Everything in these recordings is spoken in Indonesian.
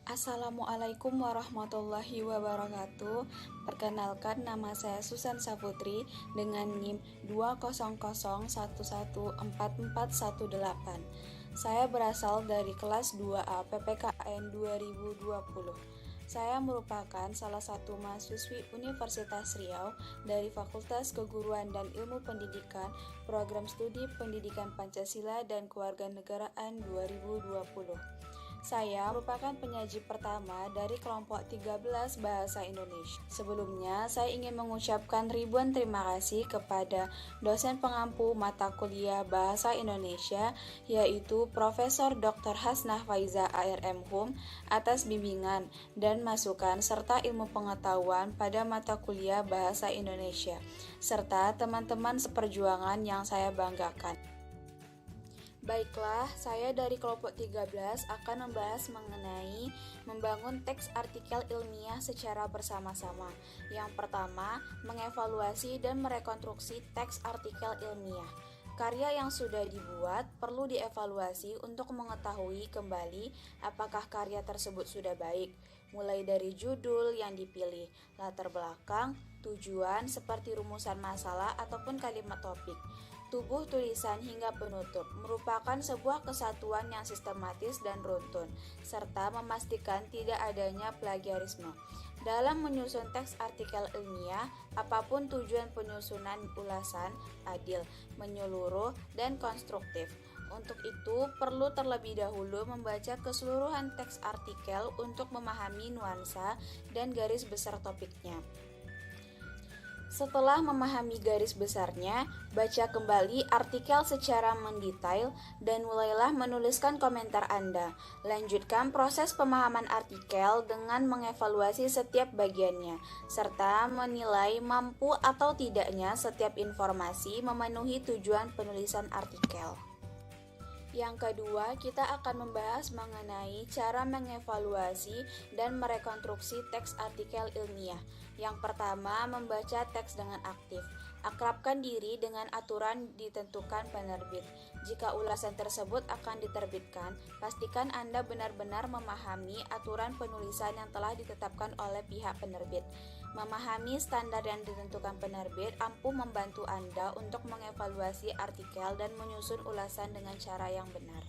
Assalamualaikum warahmatullahi wabarakatuh. Perkenalkan, nama saya Susan Saputri dengan NIM 200111418. Saya berasal dari kelas 2A PPKN 2020. Saya merupakan salah satu mahasiswi Universitas Riau dari Fakultas Keguruan dan Ilmu Pendidikan, Program Studi Pendidikan Pancasila dan Kewarganegaraan 2020. Saya merupakan penyaji pertama dari kelompok 13 Bahasa Indonesia. Sebelumnya, saya ingin mengucapkan ribuan terima kasih kepada dosen pengampu mata kuliah Bahasa Indonesia, yaitu Profesor Dr. Hasnah Faiza ARM Hum, atas bimbingan dan masukan serta ilmu pengetahuan pada mata kuliah Bahasa Indonesia, serta teman-teman seperjuangan yang saya banggakan. Baiklah, saya dari kelompok 13 akan membahas mengenai membangun teks artikel ilmiah secara bersama-sama. Yang pertama, mengevaluasi dan merekonstruksi teks artikel ilmiah. Karya yang sudah dibuat perlu dievaluasi untuk mengetahui kembali apakah karya tersebut sudah baik, mulai dari judul yang dipilih, latar belakang, tujuan seperti rumusan masalah ataupun kalimat topik, tubuh tulisan hingga penutup, merupakan sebuah kesatuan yang sistematis dan runtun, serta memastikan tidak adanya plagiarisme. Dalam menyusun teks artikel ilmiah, apapun tujuan penyusunan ulasan, adil, menyeluruh, dan konstruktif. Untuk itu, perlu terlebih dahulu membaca keseluruhan teks artikel untuk memahami nuansa dan garis besar topiknya. Setelah memahami garis besarnya, baca kembali artikel secara mendetail dan mulailah menuliskan komentar Anda. Lanjutkan proses pemahaman artikel dengan mengevaluasi setiap bagiannya, serta menilai mampu atau tidaknya setiap informasi memenuhi tujuan penulisan artikel. Yang kedua, kita akan membahas mengenai cara mengevaluasi dan merekonstruksi teks artikel ilmiah. Yang pertama, membaca teks dengan aktif. Akrabkan diri dengan aturan ditentukan penerbit. Jika ulasan tersebut akan diterbitkan, pastikan Anda benar-benar memahami aturan penulisan yang telah ditetapkan oleh pihak penerbit. Memahami standar yang ditentukan penerbit ampuh membantu Anda untuk mengevaluasi artikel dan menyusun ulasan dengan cara yang benar.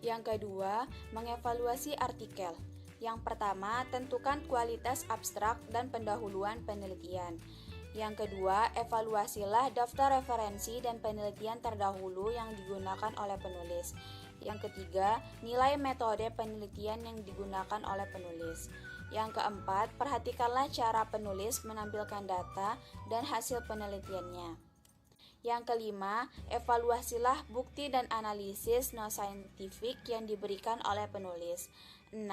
Yang kedua, mengevaluasi artikel. Yang pertama, tentukan kualitas abstrak dan pendahuluan penelitian. Yang kedua, evaluasilah daftar referensi dan penelitian terdahulu yang digunakan oleh penulis. Yang ketiga, nilai metode penelitian yang digunakan oleh penulis. Yang keempat, perhatikanlah cara penulis menampilkan data dan hasil penelitiannya. Yang kelima, evaluasilah bukti dan analisis non-saintifik yang diberikan oleh penulis. 6.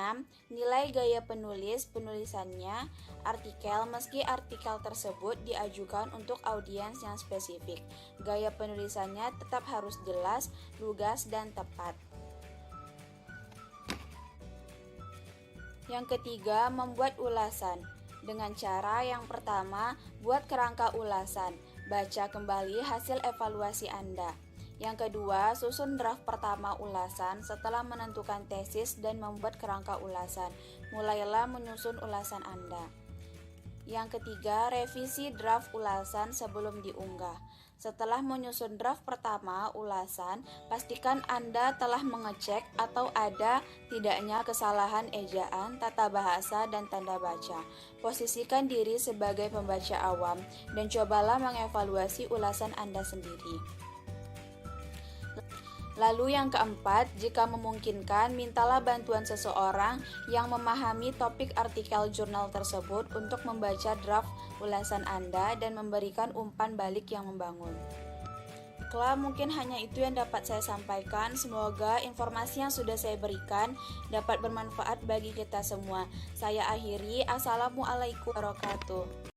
Nilai gaya penulisannya artikel meski artikel tersebut diajukan untuk audiens yang spesifik. Gaya penulisannya tetap harus jelas, lugas, dan tepat. Yang ketiga, membuat ulasan. Dengan cara yang pertama, buat kerangka ulasan. Baca kembali hasil evaluasi Anda. Yang kedua, susun draft pertama ulasan setelah menentukan tesis dan membuat kerangka ulasan. Mulailah menyusun ulasan Anda. Yang ketiga, revisi draft ulasan sebelum diunggah. Setelah menyusun draft pertama ulasan, pastikan Anda telah mengecek atau ada tidaknya kesalahan ejaan, tata bahasa, dan tanda baca. Posisikan diri sebagai pembaca awam dan cobalah mengevaluasi ulasan Anda sendiri. Lalu yang keempat, jika memungkinkan, mintalah bantuan seseorang yang memahami topik artikel jurnal tersebut untuk membaca draft ulasan Anda dan memberikan umpan balik yang membangun. Baiklah, mungkin hanya itu yang dapat saya sampaikan. Semoga informasi yang sudah saya berikan dapat bermanfaat bagi kita semua. Saya akhiri. Assalamualaikum warahmatullahi wabarakatuh.